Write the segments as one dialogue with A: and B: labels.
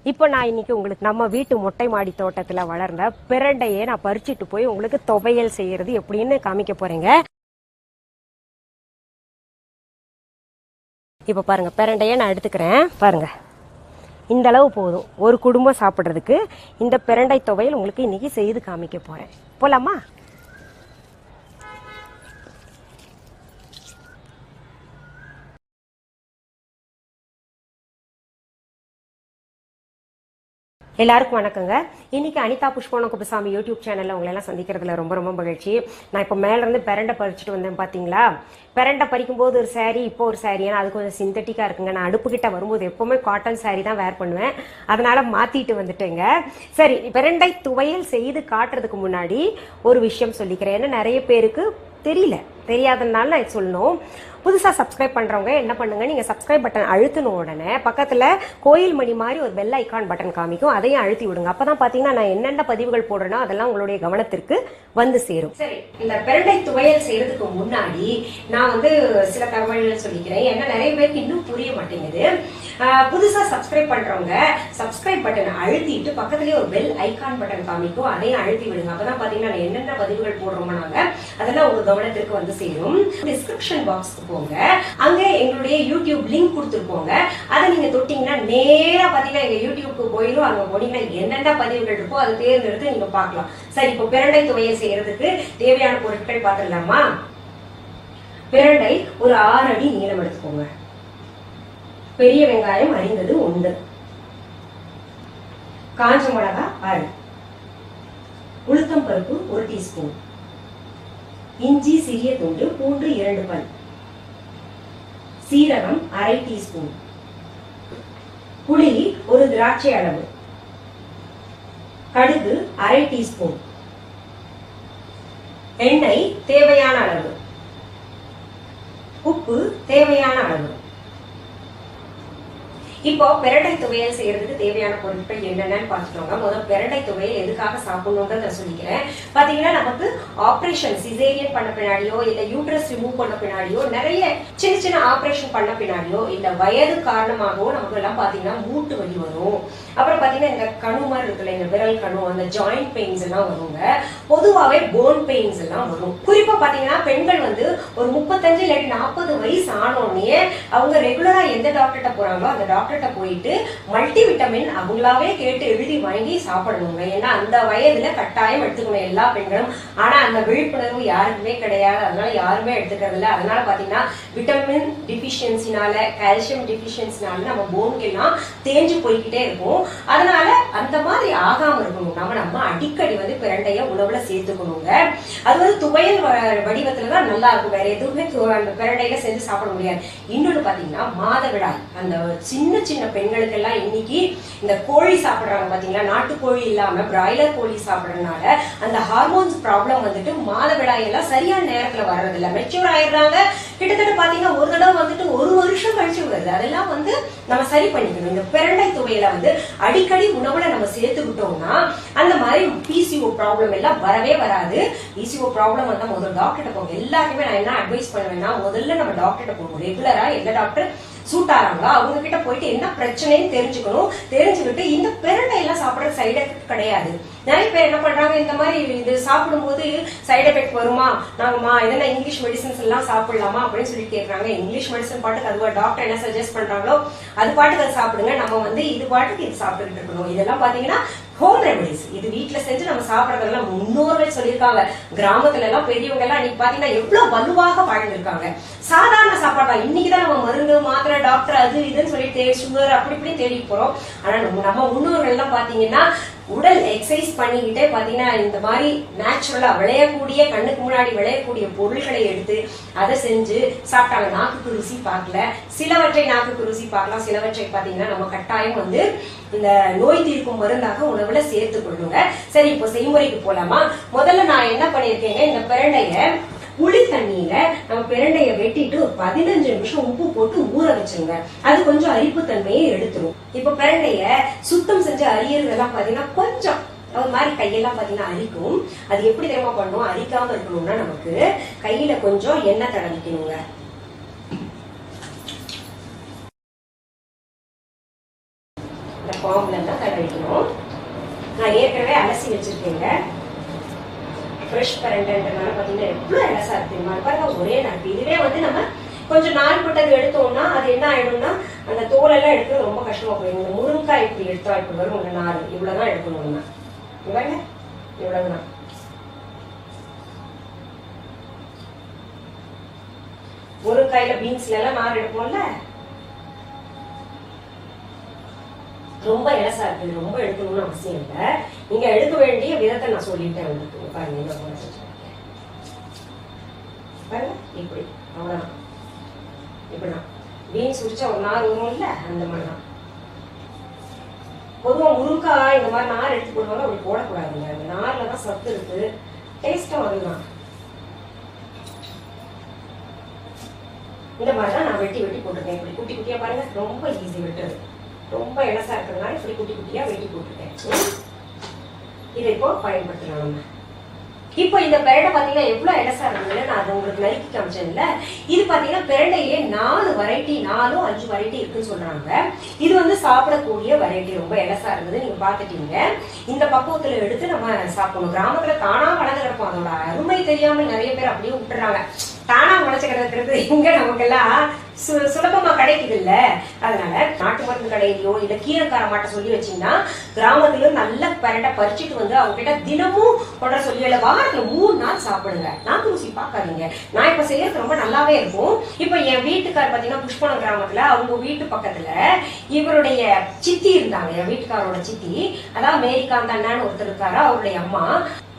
A: இப்போ நான் இன்னைக்கு உங்களுக்கு நம்ம வீட்டு மொட்டை மாடி தோட்டத்துல வளர்ந்த பிரண்டையை நான் பறிச்சுட்டு போய் உங்களுக்கு துவையல் செய்யறது எப்படின்னு காமிக்க போறேங்க. இப்போ பாருங்க, பிரண்டையை நான் எடுத்துக்கிறேன். பாருங்க, இந்த அளவு போதும் ஒரு குடும்பம் சாப்பிட்றதுக்கு. இந்த பிரண்டை துவையல் உங்களுக்கு இன்னைக்கு செய்து காமிக்க போறேன். போலாமா? எல்லாருக்கும் வணக்கங்க. இன்னைக்கு அனிதா குப்புசாமி யூடியூப் சேனல்ல உங்களை எல்லாம் சந்திக்கிறதுல ரொம்ப ரொம்ப மகிழ்ச்சி. நான் இப்போ மேல இருந்து பிரண்டை பறிச்சுட்டு வந்தேன். பாத்தீங்களா, பிரண்டை பறிக்கும் போது ஒரு சாரி, இப்போ ஒரு சாரி. ஏன்னா அது கொஞ்சம் சிந்தட்டிக்கா இருக்குங்க. நான் அடுப்பு கிட்ட வரும்போது எப்பவுமே காட்டன் சாரி தான் வேர் பண்ணுவேன், அதனால மாத்திட்டு வந்துட்டேங்க. சரி, பிரண்டை துவையல் செய்து காட்டுறதுக்கு முன்னாடி ஒரு விஷயம் சொல்லிக்கிறேன். ஏன்னா நிறைய பேருக்கு தெரியாதனால நான் சொல்லணும். புதுசாக சப்ஸ்கிரைப் பண்ணுறவங்க என்ன பண்ணுங்க, நீங்கள் சப்ஸ்கிரைப் பட்டன் அழுத்தின உடனே பக்கத்தில் கோயில் மணி மாதிரி ஒரு பெல் ஐக்கான் பட்டன் காமிக்கும், அதையும் அழுத்தி விடுங்க. அப்போ தான் பார்த்தீங்கன்னா நான் என்னென்ன பதிவுகள் போடுறேனோ அதெல்லாம் உங்களுடைய கவனத்திற்கு வந்து சேரும். சரி, இந்த பிரண்டை துவையல் செய்யறதுக்கு முன்னாடி நான் சில தகவல்கள் சொல்லிக்கிறேன். ஏன்னா நிறைய பேருக்கு இன்னும் புரிய மாட்டேங்குது. புதுசாக சப்ஸ்கிரைப் பண்ணுறவங்க சப்ஸ்கிரைப் பட்டனை அழுத்திட்டு பக்கத்துலேயே ஒரு பெல் ஐக்கான் பட்டன் காமிக்கும், அதையும் அழுத்தி விடுங்க. அப்போ தான் பார்த்தீங்கன்னா என்னென்ன பதிவுகள் போடுறோமோ நாங்கள் அதெல்லாம் உங்க கவனத்திற்கு வந்து சேரும். டிஸ்கிரிப்ஷன் பாக்ஸ்க்கு போங்க, அங்க எங்களுடைய யூடியூப் லிங்க் கொடுத்துருப்போங்க. அதை நீங்க தொட்டீங்கன்னா நேரா பாத்தீங்கன்னா எங்க யூடியூப்க்கு போயிடும். அங்க போனீங்கன்னா என்னென்ன பதிவுகள் இருக்கோ அதை தேர்ந்தெடுத்து நீங்க பார்க்கலாம். சரி, இப்போ பிரண்டை துவையல் செய்யறதுக்கு தேவையான பொருட்கள் பார்த்துடலாமா? பிரண்டை ஒரு 6 அடி நீளம் எடுத்துக்கோங்க. பெரிய வெங்காயம் அரிந்தது 1, காஞ்ச மிளகாய் 6, உளுத்தம் பருப்பு 1 டீஸ்பூன், இஞ்சி சிறிய துண்டு, பூண்டு 2 பல், சீரகம் 1/2 டீஸ்பூன், புளி 1 திராட்சை அளவு, கடுகு 1/2 டீஸ்பூன், எண்ணெய் தேவையான அளவு, உப்பு தேவையான அளவு. இப்போ பிரண்டை துவையல் செய்யறதுக்கு தேவையான பொருட்கள் என்னென்னு பார்த்துக்கோங்க. முதல் பிரண்டை துவையல் எதுக்காக சாப்பிடணுன்றத சொல்லிக்கிறேன். பாத்தீங்கன்னா நமக்கு ஆபரேஷன் சிசேரியன் பண்ண பின்னாடியோ இல்ல யூட்ரஸ் ரிமூவ் பண்ண பின்னாடியோ நிறைய சின்ன சின்ன ஆபரேஷன் பண்ண பின்னாடியோ இல்ல வயது காரணமாகவோ நமக்கு எல்லாம் பாத்தீங்கன்னா மூட்டு வலி வரும். அப்புறம் பாத்தீங்கன்னா இந்த கணு மாதிரி இருக்குல்ல, இந்த விரல் கணு, அந்த ஜாயிண்ட் பெயின்ஸ் எல்லாம் வருங்க. பொதுவாகவே போன் பெயின்ஸ் எல்லாம் வரும். குறிப்பா பாத்தீங்கன்னா பெண்கள் ஒரு 35 இல்லாட்டி 40 வயசு ஆனோடனே அவங்க ரெகுலரா எந்த டாக்டர்கிட்ட போறாங்களோ அந்த டாக்டர் போயிட்டு மல்டி விட்டமின் அவங்களாவே கேட்டு எழுதி வாங்கி சாப்பிடணுங்க. ஏன்னா அந்த வயதுல கட்டாயம் எடுத்துக்கணும் எல்லா பெண்களும். ஆனா அந்த விழிப்புணர்வு யாருக்குமே கிடையாது, அதனால யாருமே எடுத்துக்கிறது இல்லை. அதனால பாத்தீங்கன்னா விட்டமின் டிஃபிஷியன்சினால, கால்சியம் டிஃபிஷியன்சினால நம்ம போனுக்கு எல்லாம் தேஞ்சு போய்கிட்டே இருக்கும். அதனால அந்த மாதிரி ஆகாம இருக்கணும். நம்ம அடிக்கடி பிரண்டைய உணவுல சேர்த்துக்கணுங்க. அது துவையல் வடிவத்துலதான் நல்லா இருக்கும். வேற எதுவுமே அந்த பிரண்டையில செஞ்சு சாப்பிட முடியாது. இன்னொன்னு பாத்தீங்கன்னா மாதவிடாய், அந்த சின்ன சின்ன பெண்களுக்கு எல்லாம் இன்னைக்கு இந்த கோழி சாப்பிடுறாங்க பாத்தீங்களா, நாட்டுக்கோழி இல்லாம பிராய்லர் கோழி சாப்பிடறதுனால அந்த ஹார்மோன்ஸ் ப்ராப்ளம் மாதவிடாய் எல்லாம் சரியான நேரத்துல வர்றது இல்ல, மெச்சூர் ஆயிடுறாங்க. கிட்டத்தட்ட பாத்தீங்கன்னா ஒரு தடவை 1 வருஷம் கழிச்சு வருது. அதெல்லாம் நம்ம சரி பண்ணிக்கணும். இந்த பிரண்டை துவையில அடிக்கடி உணவுல நம்ம சேர்த்துக்கிட்டோம்னா அந்த மாதிரி பிசிஓ ப்ராப்ளம் எல்லாம் வரவே வராது. பிசிஓ ப்ராப்ளம் வந்தா முதல்ல டாக்டர்கிட்ட போங்க. எல்லாருக்குமே நான் என்ன அட்வைஸ் பண்ணுவேன்னா, முதல்ல நம்ம டாக்டர்கிட்ட போகணும். ரெகுலரா எந்த டாக்டர் சூட் ஆறாங்களோ அவங்க கிட்ட போயிட்டு என்ன பிரச்சனைன்னு தெரிஞ்சுக்கணும். தெரிஞ்சுக்கிட்டு இந்த பிரண்டை எல்லாம் சாப்பிடற சைடு எஃபெக்ட் கிடையாது. நிறைய பேர் என்ன பண்றாங்க, இந்த மாதிரி இது சாப்பிடும் போது சைடு எஃபெக்ட் வருமா, நாங்கம்மா இதெல்லாம் இங்கிலீஷ் மெடிசன்ஸ் எல்லாம் சாப்பிடலாமா அப்படின்னு சொல்லி கேட்கறாங்க. இங்கிலீஷ் மெடிசன் பாட்டுக்கு அது டாக்டர் என்ன சஜஸ்ட் பண்றாங்களோ அது பாட்டுக்கு அது சாப்பிடுங்க. நம்ம இது பாட்டுக்கு இது சாப்பிட்டுட்டு இருக்கணும். இதெல்லாம் பாத்தீங்கன்னா ஹோம் ரெமடிஸ். இது வீட்டுல செஞ்சு நம்ம சாப்பிடறதெல்லாம் முன்னோர்கள் சொல்லியிருக்காங்க. கிராமத்துல எல்லாம் பெரியவங்க எல்லாம் இன்னைக்கு பாத்தீங்கன்னா எவ்வளவு வலுவாக வாழ்ந்திருக்காங்க. சாதாரண சாப்பாடு தான். இன்னைக்குதான் நம்ம மருந்து மாத்திரை டாக்டர் அது இதுன்னு சொல்லி சுகர் அப்படி இப்படி தேடி போறோம். ஆனா நம்ம முன்னோர்கள் எல்லாம் பாத்தீங்கன்னா உடல் எக்ஸசைஸ் பண்ணிக்கிட்டே பாத்தீங்கன்னா இந்த மாதிரி நேச்சுரலா விளையக்கூடிய, கண்ணுக்கு முன்னாடி விளையக்கூடிய பொருள்களை எடுத்து அதை செஞ்சு சாப்பிட்டாங்க. நாக்குக்கு ருசி பார்க்கல, சிலவற்றை நாக்குக்கு ருசி பார்க்கலாம், சிலவற்றை பாத்தீங்கன்னா நம்ம கட்டாயம் இந்த நோய் தீர்க்கும் மருந்தாக உணவுல சேர்த்து கொள்ளுங்க. சரி, இப்போ செய்முறைக்கு போலாமா? முதல்ல நான் என்ன பண்ணிருக்கேங்க, இந்த பிரண்டைய புளி தண்ணியில நம்ம பிரண்டைய வெட்டிட்டு ஒரு 15 நிமிஷம் உப்பு போட்டு ஊற வச்சுருங்க. அது கொஞ்சம் அரிப்பு தன்மையை எடுத்துரும். இப்ப பிரண்டைய சுத்தம் செஞ்சு அரியறதெல்லாம் பாத்தீங்கன்னா கொஞ்சம் ஒரு மாதிரி கையெல்லாம் பாத்தீங்கன்னா அரிக்கும். அது எப்படி தெரியுமா பண்ணும், அரிக்காம இருக்கணும்னா நமக்கு கையில கொஞ்சம் எண்ணெய் தடவிக்கணுங்க. ஃபார்ம்ல தான் தடவிக்கணும். நான் ஏற்கனவே அலசி வச்சிருக்கேங்க. ஃப்ரெஷ் பரண்டைன்றனால பார்த்தீங்கன்னா எவ்வளோ எலசா இருக்குமா பாருங்க, ஒரே நாள். இதுவே வந்து நம்ம கொஞ்சம் நாள் பட்டது எடுத்தோம்னா அது என்ன ஆயிடும்னா அந்த தோலெல்லாம் எடுக்கிறது ரொம்ப கஷ்டமா போயிடும். இந்த முருங்காய் இப்படி எடுத்தா இப்படி வரும் உங்க நார், இவ்வளவுதான் எடுக்கணும் நம்ம. இவ்வளவு இவ்வளவுதான். முருங்காயில பீன்ஸ்ல எல்லாம் நார் எடுப்போம்ல, ரொம்ப எலசா இருக்கு, ரொம்ப எடுக்கணும்னு அவசியம் இல்லை. நீங்க எடுக்க வேண்டிய விதத்தை நான் சொல்லிட்டேன் உங்களுக்கு. பாருங்க பாருங்க இப்படி, அவ்வளவுதான். இப்படிதான் பீன்ஸ் உரிச்சா ஒரு நார் வரும்ல, அந்த மாதிரிதான். பொதுவா முருங்காய் இந்த மாதிரி நார் எடுத்து போடுவாங்க, அப்படி போடக்கூடாதுங்க. அந்த நார்ல தான் சத்து இருக்கு, டேஸ்டும் அதுதான். இந்த மாதிரிதான் நான் வெட்டி வெட்டி போட்டிருக்கேன். இப்படி குட்டி குட்டியா பாருங்க, ரொம்ப ஈஸி வெட்டுறது. ரொம்ப எலசா இருக்கிறதுனால இப்படி குட்டி குட்டியா வெட்டி போட்டிருக்கேன். இதை இப்போ பயன்படுத்தலாம் நம்ம. இப்போ இந்த பிரண்டை பாத்தீங்கன்னா எவ்வளவு எலசா இருந்ததுல நான் அதை உங்களுக்கு நறுக்கி காமிச்சேன்ல. இது பாத்தீங்கன்னா பிரண்டையிலே 4 வெரைட்டி, 4-5 வெரைட்டி இருக்குன்னு சொல்றாங்க. இது வந்து சாப்பிடக்கூடிய வெரைட்டி. ரொம்ப எலசா இருந்தது, நீங்க பாத்துட்டீங்க. இந்த பக்குவத்துல எடுத்து நம்ம சாப்பிடணும். கிராமத்துல தானா வளர்ந்து கிடப்போம், அதோட அருமை தெரியாம நிறைய பேர் அப்படியே விட்டுறாங்க. தானா முளைச்சு கிடக்கிறது இங்க நமக்கெல்லாம் சுலபமா கிடைக்குது இல்ல. அதனால நாட்டு மருந்து கடையிலயோ இல்ல கீரைக்கார மாட்ட சொல்லி வச்சீங்கன்னா கிராமத்துல நல்ல பரண்டை பறிச்சுட்டு வந்து அவங்க கிட்ட தினமும் கொண்ட சொல்லி வாரத்துல 3 நாள் சாப்பிடுங்க. நாக்கு ருசி பார்க்காதீங்க. நான் இப்ப செய்யறது ரொம்ப நல்லாவே இருக்கும். இப்ப என் வீட்டுக்கார் பாத்தீங்கன்னா புஷ்பவனம் கிராமத்துல அவங்க வீட்டு பக்கத்துல இவருடைய சித்தி இருந்தாங்க. என் வீட்டுக்காரோட சித்தி, அதாவது மேரிகாந்த் அண்ணான்னு ஒருத்தர் இருக்காரு, அவருடைய அம்மா.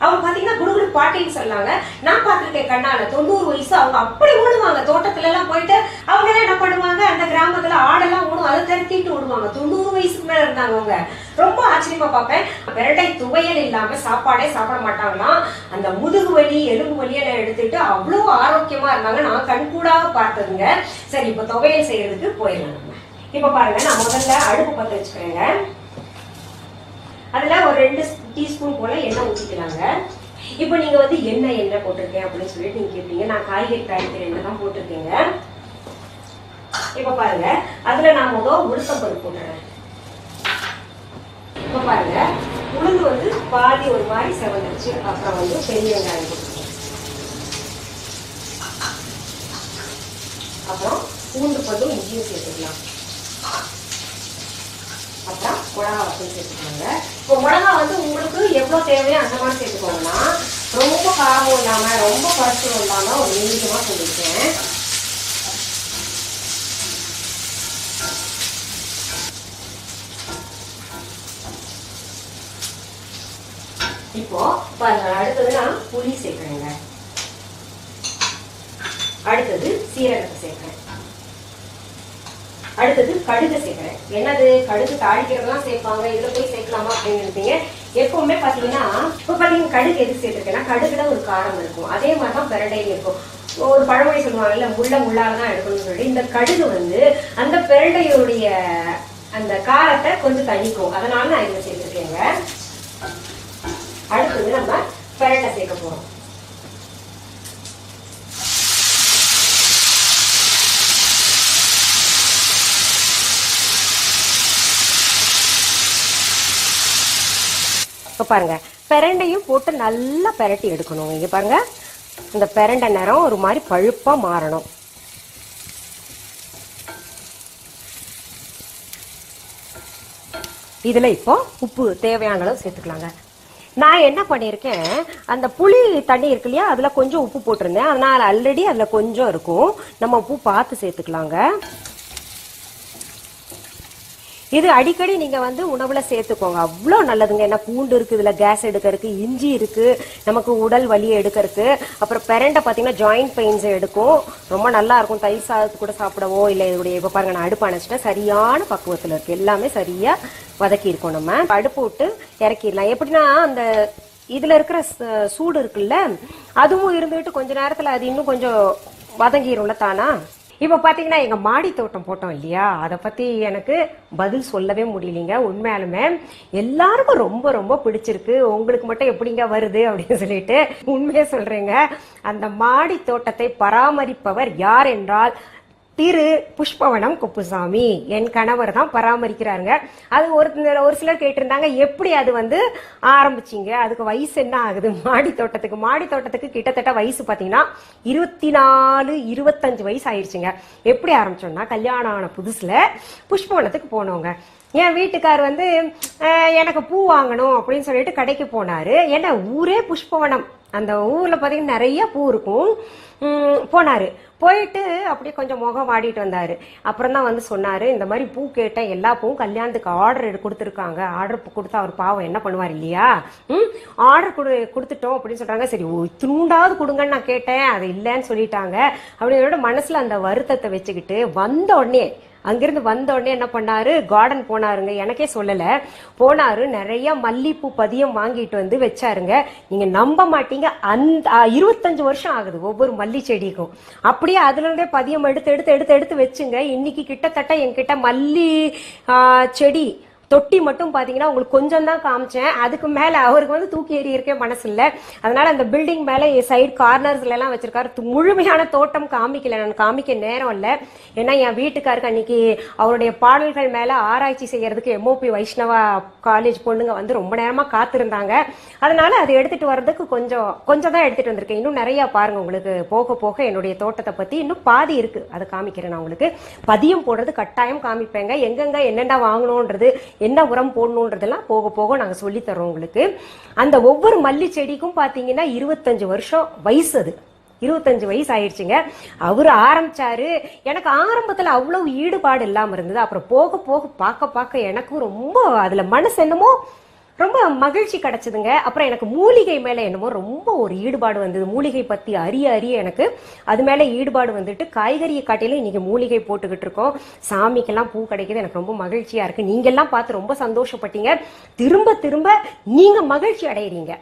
A: அவங்க பாத்தீங்கன்னா குடுகுடு பாட்டின்னு சொல்லாங்க. நான் பாத்திருக்கேன் கண்ணால. 90 வயசு அவங்க அப்படி ஓடுவாங்க. தோட்டத்துல எல்லாம் போயிட்டு அவங்க என்ன பண்ணுவாங்க, அந்த கிராமத்துல ஆடெல்லாம் ஓடும், அதை திரட்டிட்டு ஓடுவாங்க. 90 வயசுக்கு மேல இருந்தாங்க அவங்க. ரொம்ப ஆச்சரியமா பார்ப்பேன். பிரண்டை துவையல் இல்லாம சாப்பாடே சாப்பிட மாட்டாங்களாம். அந்த முதுகு வலி எலும்பு வலியெல்லாம் எடுத்துட்டு அவ்வளவு ஆரோக்கியமா இருந்தாங்க. நான் கண்கூடாக பார்த்ததுங்க. சரி, இப்ப துவையல் செய்யறதுக்கு போயிடலாம் நம்ம. இப்ப பாருங்க, நான் முதல்ல அடுப்பு பத்த வச்சுக்கிறேங்க. அதுல ஒரு 2 டீஸ்பூன் போல எண்ணெய் ஊற்றிக்கலாங்க. இப்போ நீங்க வந்து எண்ணெய் போட்டிருக்கேன் அப்படின்னு சொல்லிட்டு நீங்க கேட்பீங்க. நான் காய்கறி தாளிக்கிற எண்ணெய் தான் போட்டிருக்கேங்க. இப்ப பாருங்க, அதுல நான் உளுத்தம் பருப்பு போட்டுறேன். இப்ப பாருங்க, உளுந்து வந்து பாதி ஒரு மாதிரி செவந்துருச்சு. அப்புறம் வந்து பெரிய வெங்காயம் போட்டுருக்கேன். அப்புறம் பூண்டு பல்லும் இஞ்சியும் சேர்த்துக்கலாம். அப்புறம் மிளகா வத்தல் சேர்த்துக்கோங்க. இப்போ மிளகா வந்து உங்களுக்கு எவ்வளவு தேவையோ அந்த மாதிரி சேர்த்துக்கோங்கன்னா, ரொம்ப காரம் இல்லாம ரொம்ப குறைச்சலும் இல்லாம ஒரு மீடியமா சொல்லியிருக்கேன். இப்போ பாருங்க, அடுத்தது நான் புளி சேர்க்கிறேங்க. அடுத்தது சீரகத்தை சேர்க்கிறேன். அடுத்தது கடுகு சேர்க்கிறேன். என்னது கடுகு தாளிக்கிறதுலாம் சேர்ப்பாங்க, இதுல போய் சேர்க்கலாமா அப்படின்னு நினைப்பீங்க. எப்பவுமே பாத்தீங்கன்னா இப்ப பாத்தீங்கன்னா கடுகு எது சேர்த்திருக்கேன்னா, கடுகுல ஒரு காரம் இருக்கும். அதே மாதிரிதான் பிரண்டையில இருக்கும். ஒரு பழமொழி சொல்லுவாங்கல்ல, முள்ளாலதான் எடுக்கணும்னு சொல்லி, இந்த கடுகு வந்து அந்த பிரண்டையுடைய அந்த காரத்தை கொஞ்சம் தணிக்கும். அதனால நான் இதை சேர்த்திருக்கேங்க. அடுத்தது நம்ம பிரண்டை சேர்க்க போறோம். இப்ப பாருங்க, பிரண்டையும் போட்டு நல்லா பிரட்டி எடுக்கணும். இங்க பாருங்க, இந்த பிரண்டை நிறம் ஒரு மாதிரி பழுப்பா மாறணும். இதுல இப்போ உப்பு தேவையான அளவு சேர்த்துக்கலாங்க. நான் என்ன பண்ணிருக்கேன், அந்த புளி தண்ணி இருக்கு இல்லையா, அதுல கொஞ்சம் உப்பு போட்டிருந்தேன். அதனால ஆல்ரெடி அதுல கொஞ்சம் இருக்கும். நம்ம உப்பு பார்த்து சேர்த்துக்கலாங்க. இது அடிக்கடி நீங்க வந்து உணவுல சேர்த்துக்கோங்க, அவ்வளோ நல்லதுங்க. ஏன்னா பூண்டு இருக்கு, இதுல கேஸ் எடுக்கிறதுக்கு, இஞ்சி இருக்கு, நமக்கு உடல் வலியை எடுக்கிறதுக்கு. அப்புறம் பிரண்டை பாத்தீங்கன்னா ஜாயிண்ட் பெயின்ஸ் எடுக்கும், ரொம்ப நல்லா இருக்கும். தயிர் சாதத்து கூட சாப்பிடவோ இல்லை. இதோடைய இப்ப பாருங்க, நான் அடுப்பு அணைச்சிட்டேன். சரியான பக்குவத்துல இருக்கு, எல்லாமே சரியா வதக்கி இருக்கோம். நம்ம அடுப்பு விட்டு இறக்கிடலாம். எப்படின்னா அந்த இதுல இருக்கிற சூடு இருக்குல்ல, அதுவும் இருந்துட்டு கொஞ்ச நேரத்துல அது இன்னும் கொஞ்சம் வதங்கிரும்ல தானா. இப்ப பாத்தீங்கன்னா எங்க மாடி தோட்டம் போட்டோம் இல்லையா, அதை பத்தி எனக்கு பதில் சொல்லவே முடியலீங்க. உண்மையாலுமே எல்லாருக்கும் ரொம்ப ரொம்ப பிடிச்சிருக்கு. உங்களுக்கு மட்டும் எப்படிங்க வருது அப்படின்னு சொல்லிட்டு உண்மையா சொல்றேங்க. அந்த மாடி தோட்டத்தை பராமரிப்பவர் யார் என்றால் திரு புஷ்பவனம் குப்புசாமி என் கணவர் தான் பராமரிக்கிறாருங்க. அது ஒரு சிலர் கேட்டிருந்தாங்க, எப்படி அது வந்து ஆரம்பிச்சிங்க, அதுக்கு வயசு என்ன ஆகுது? மாடி தோட்டத்துக்கு கிட்டத்தட்ட வயசு பார்த்தீங்கன்னா 24-25 வயசு ஆயிடுச்சுங்க. எப்படி ஆரம்பிச்சோம்னா, கல்யாணம் ஆன புதுசுல புஷ்பவனத்துக்கு போனோங்க. என் வீட்டுக்கார் வந்து எனக்கு பூ வாங்கணும் அப்படின்னு சொல்லிட்டு கடைக்கு போனாரு. ஏன்னா ஊரே புஷ்பவனம், அந்த ஊர்ல பாத்தீங்கன்னா நிறைய பூ இருக்கும். போனாரு, போயிட்டு அப்படியே கொஞ்சம் முகம் வாடிட்டு வந்தாரு. அப்புறம் தான் வந்து சொன்னாரு, இந்த மாதிரி பூ கேட்டேன், எல்லா பூவும் கல்யாணத்துக்கு ஆர்டர் கொடுத்துருக்காங்க. ஆர்டர் கொடுத்தா அவர் பாவம் என்ன பண்ணுவார் இல்லையா, ஆர்டர் கொடுத்துட்டோம் அப்படின்னு சொல்றாங்க. சரி இத்தினூண்டாவது கொடுங்கன்னு நான் கேட்டேன், அது இல்லைன்னு சொல்லிட்டாங்க அப்படின்னு மனசுல அந்த வருத்தத்தை வச்சுக்கிட்டு அங்கிருந்து வந்த உடனே என்ன பண்ணாரு, கார்டன் போனாருங்க. எனக்கே சொல்லல, போனாரு. நிறைய மல்லிப்பூ பதியம் வாங்கிட்டு வந்து வச்சாருங்க. நீங்க நம்ப மாட்டீங்க, அந்த 25 வருஷம் ஆகுது ஒவ்வொரு மல்லி செடிக்கும். அப்படியே அதுல இருந்தே பதியம் எடுத்து வச்சுங்க. இன்னைக்கு கிட்டத்தட்ட என்கிட்ட மல்லி செடி தொட்டி மட்டும் பாத்தீங்கன்னா உங்களுக்கு கொஞ்சம் தான் காமிச்சேன். அதுக்கு மேல அவருக்கு வந்து தூக்கி எறியிருக்கே மனசு இல்ல. அதனால அந்த பில்டிங் மேல சைடு கார்னர்ஸ்ல எல்லாம் வச்சிருக்காரு. முழுமையான தோட்டம் காமிக்கல, நான் காமிக்க நேரம் இல்ல. ஏன்னா என் வீட்டுக்காருக்கு அன்னைக்கு அவருடைய பாடல்கள் மேல ஆராய்ச்சி செய்யறதுக்கு எம்ஓபி வைஷ்ணவா காலேஜ் பொண்ணுங்க வந்து ரொம்ப நேரமா காத்திருந்தாங்க. அதனால அதை எடுத்துட்டு வர்றதுக்கு கொஞ்சம் தான் எடுத்துட்டு வந்திருக்கேன். இன்னும் நிறைய பாருங்க, உங்களுக்கு போக போக என்னுடைய தோட்டத்தை பத்தி இன்னும் பாதி இருக்கு, அதை காமிக்கிறேன். நான் உங்களுக்கு பதியம் போடுறது கட்டாயம் காமிப்பேங்க. எங்கெங்க என்னென்ன வாங்கணும்ன்றது, என்ன உரம் போடணுன்றதெல்லாம் போக போக நாங்க சொல்லி தரோம் உங்களுக்கு. அந்த ஒவ்வொரு மல்லி செடிக்கும் பாத்தீங்கன்னா 25 வருஷம் வயசு. அது 25 வயசு ஆயிடுச்சுங்க. அவரு ஆரம்பிச்சாரு. எனக்கு ஆரம்பத்துல அவ்வளவு ஈடுபாடு இல்லாம இருந்தது. அப்புறம் போக போக பார்க்க எனக்கும் ரொம்ப அதுல மனசு என்னமோ ரொம்ப மகிழ்ச்சி கிடைச்சதுங்க. அப்புறம் எனக்கு மூலிகை மேல என்னமோ ரொம்ப ஒரு ஈடுபாடு வந்தது. மூலிகை பத்தி அறிய எனக்கு அது மேல ஈடுபாடு வந்துட்டு, காய்கறியை காட்டிலும் இன்னைக்கு மூலிகை போட்டுக்கிட்டு இருக்கோம். சாமிக்கெல்லாம் பூ கிடைக்குது, எனக்கு ரொம்ப மகிழ்ச்சியா இருக்கு. நீங்க எல்லாம் பார்த்து ரொம்ப சந்தோஷப்பட்டீங்க. திரும்ப நீங்க மகிழ்ச்சி அடைகிறீங்க.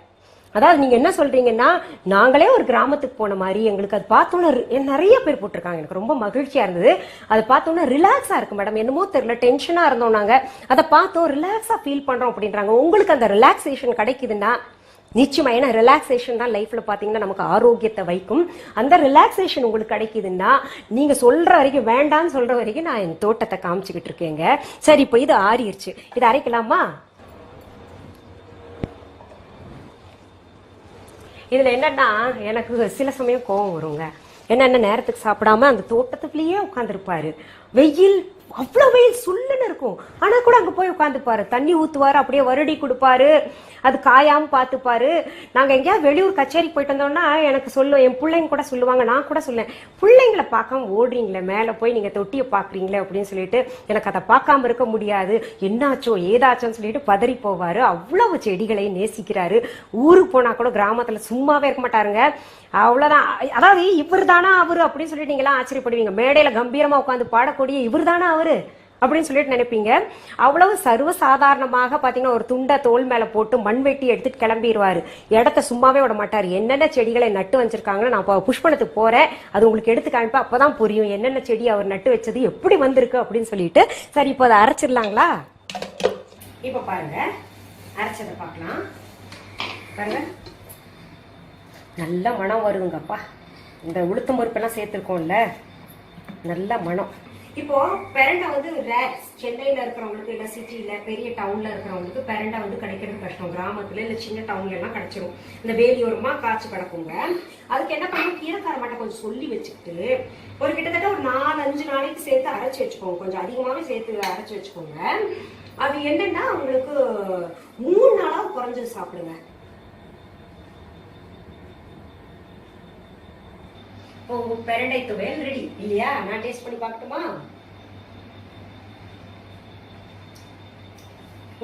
A: அதாவது நீங்க என்ன சொல்றீங்கன்னா, நாங்களே ஒரு கிராமத்துக்கு போன மாதிரி எங்களுக்கு அது பார்த்தோன்னா நிறைய பேர் போட்டிருக்காங்க. எனக்கு ரொம்ப மகிழ்ச்சியா இருந்தது. அதை பார்த்தோன்னா ரிலாக்ஸா இருக்கு மேடம், என்னமோ தெரியல, டென்ஷனா இருந்தோம் நாங்க, அதை பார்த்தோம் ரிலாக்ஸா ஃபீல் பண்றோம் அப்படின்றாங்க. உங்களுக்கு அந்த ரிலாக்ஸேஷன் கிடைக்குதுன்னா நிச்சயமா, ஏன்னா ரிலாக்ஸேஷன் தான் லைஃப்ல பாத்தீங்கன்னா நமக்கு ஆரோக்கியத்தை வைக்கும். அந்த ரிலாக்ஸேஷன் உங்களுக்கு கிடைக்குதுன்னா நீங்க சொல்ற வரைக்கும், வேண்டான்னு சொல்ற வரைக்கும் நான் என் தோட்டத்தை காமிச்சுக்கிட்டு இருக்கேங்க. சரி, இப்போ இது ஆறிடுச்சு, இது அரைக்கலாமா? இதுல என்னன்னா, எனக்கு சில சமயம் கோவம் வருங்க. என்னென்ன நேரத்துக்கு சாப்பிடாம அந்த தோட்டத்துக்குள்ளேயே உட்காந்துருப்பாரு. வெயில், அவ்வளவு வெயில் சுல்லுன்னு இருக்கும். ஆனா கூட அங்க போய் உட்காந்துப்பாரு, தண்ணி ஊத்துவாரு, அப்படியே வருடி கொடுப்பாரு, அது காயாம பாத்துப்பாரு. நாங்க எங்கேயாவது வெளியூர் கச்சேரிக்கு போயிட்டு வந்தோம்னா எனக்கு சொல்லுவோம், என் பிள்ளைங்க கூட சொல்லுவாங்க, நான் கூட சொல்லுவேன், பிள்ளைங்களை பார்க்காம ஓடுறீங்களே, மேல போய் நீங்க தொட்டியை பாக்குறீங்களே அப்படின்னு சொல்லிட்டு. எனக்கு அதை பார்க்காம இருக்க முடியாது, என்னாச்சோ ஏதாச்சோன்னு சொல்லிட்டு பதறி போவாரு. அவ்வளவு செடிகளை நேசிக்கிறாரு. ஊருக்கு போனா கூட கிராமத்துல சும்மாவே இருக்க மாட்டாருங்க. அவ்வளவுதான். அதாவது இவர் தானா அவரு அப்படின்னு சொல்லிட்டு நீங்க எல்லாம் ஆச்சரியப்படுவீங்க. மேடையில கம்பீரமா உட்காந்து பாடக்கூடிய இவர் தானா அவரு அப்படின்னு சொல்லிட்டு நினைப்பீங்க. அவ்வளவு சர்வசாதாரணமாக பாத்தீங்கன்னா ஒரு துண்டை தோல் மேல போட்டு மண் வெட்டி எடுத்துட்டு கிளம்பிடுவாரு. இடத்த சும்மாவே விட மாட்டாரு. என்னென்ன செடிகளை நட்டு வச்சிருக்காங்கன்னு நான் புஷ்பனத்துக்கு போறேன், அது உங்களுக்கு எடுத்து காமிப்பா, அப்பதான் புரியும் என்னென்ன செடி அவர் நட்டு வச்சது எப்படி வந்திருக்கு அப்படின்னு சொல்லிட்டு. சரி, இப்போ அதை அரைச்சிடலாங்களா? இப்ப பாருங்க, அரைச்சதை பார்க்கலாம். பாருங்க, நல்ல மனம் வருதுங்கப்பா. இந்த உளுத்தம் பருப்பெல்லாம் சேர்த்துருக்கோம்ல, நல்ல மனம். இப்போ பெரண்டை வந்து சென்னையில இருக்கிறவங்களுக்கு, இல்ல சிட்டில பெரிய டவுன்ல இருக்கிறவங்களுக்கு பெரண்டை வந்து கிடைக்கிறது கஷ்டம். கிராமத்துல இல்ல சின்ன டவுன்ல எல்லாம் கிடைச்சிரும். இந்த வேலியோரமா காய்ச்சி கிடக்குங்க. அதுக்கு என்ன பண்ணும், கீரைக்கார மாட்டை கொஞ்சம் சொல்லி வச்சுக்கிட்டு ஒரு கிட்டத்தட்ட ஒரு 4-5 நாளைக்கு சேர்த்து அரைச்சி வச்சுக்கோங்க. கொஞ்சம் அதிகமாவே சேர்த்து அரைச்சி வச்சுக்கோங்க. அது என்னன்னா உங்களுக்கு 3 நாளாவது குறைஞ்சது சாப்பிடுங்க. பெரண்டை துவையல் ரெடி இல்லையா? நான் டேஸ்ட் பண்ணி பார்க்கட்டுமா?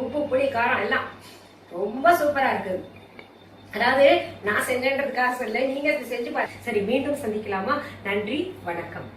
A: உப்பு, புளி, காரம் எல்லாம் ரொம்ப சூப்பரா இருக்கு. அதாவது நான் செஞ்சேன்றதுக்காக சொல்ல, நீங்க செஞ்சு பாருங்க. சரி, மீண்டும் சந்திக்கலாமா? நன்றி, வணக்கம்.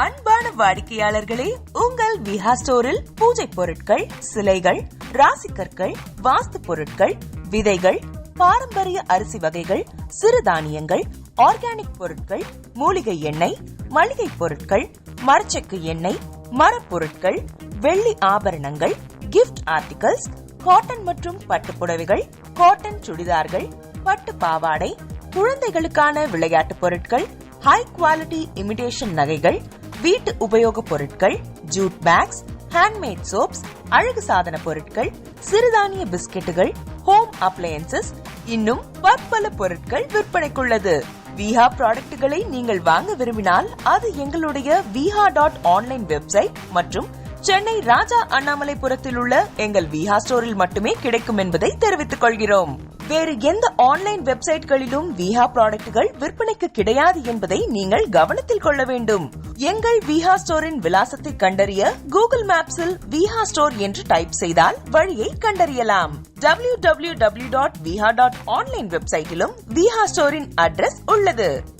B: அன்பான வாடிக்கையாளர்களே, உங்கள் விஹா ஸ்டோரில் பூஜை பொருட்கள், சிலைகள், ராசிக்கற்கள், வாஸ்து பொருட்கள், விதைகள், பாரம்பரிய அரிசி வகைகள், சிறுதானியங்கள், ஆர்கானிக் பொருட்கள், மூலிகை எண்ணெய், மளிகை பொருட்கள், மரச்செக்கு எண்ணெய், மரப்பொருட்கள், வெள்ளி ஆபரணங்கள், கிஃப்ட் ஆர்டிகல்ஸ், காட்டன் மற்றும் பட்டு புடவைகள், காட்டன் சுடிதார்கள், பட்டு பாவாடை, குழந்தைகளுக்கான விளையாட்டு பொருட்கள், ஹை குவாலிட்டி இமிடேஷன் நகைகள், வீட்டு உபயோக பொருட்கள், ஜூட் பேக்ஸ், ஹேண்ட்மேட் சோப்ஸ், அழகு சாதன பொருட்கள், சிறுதானிய பிஸ்கெட்டுகள், ஹோம் அப்ளையன்சஸ், இன்னும் பற்பல பொருட்கள் விற்பனைக்குள்ளது. விஹா ப்ராடக்ட்களை நீங்கள் வாங்க விரும்பினால் அது எங்களுடைய viha.online வெப்சைட் மற்றும் சென்னை ராஜா அண்ணாமலைபுரத்தில் உள்ள எங்கள் விஹா ஸ்டோரில் மட்டுமே கிடைக்கும் என்பதை தெரிவித்துக் கொள்கிறோம். வேறு எந்த ஆன்லைன் வெப்சைட்களிலும் விஹா ப்ராடக்ட்கள் விற்பனைக்கு கிடையாது என்பதை நீங்கள் கவனத்தில் கொள்ள வேண்டும். எங்கள் விஹா ஸ்டோரின் விலாசத்தை கண்டறிய கூகுள் மேப்ஸில் விஹா ஸ்டோர் என்று டைப் செய்தால் வழியை கண்டறியலாம். www.viha.online வெப்சைட்டிலும் விஹா ஸ்டோரின் அட்ரஸ் உள்ளது.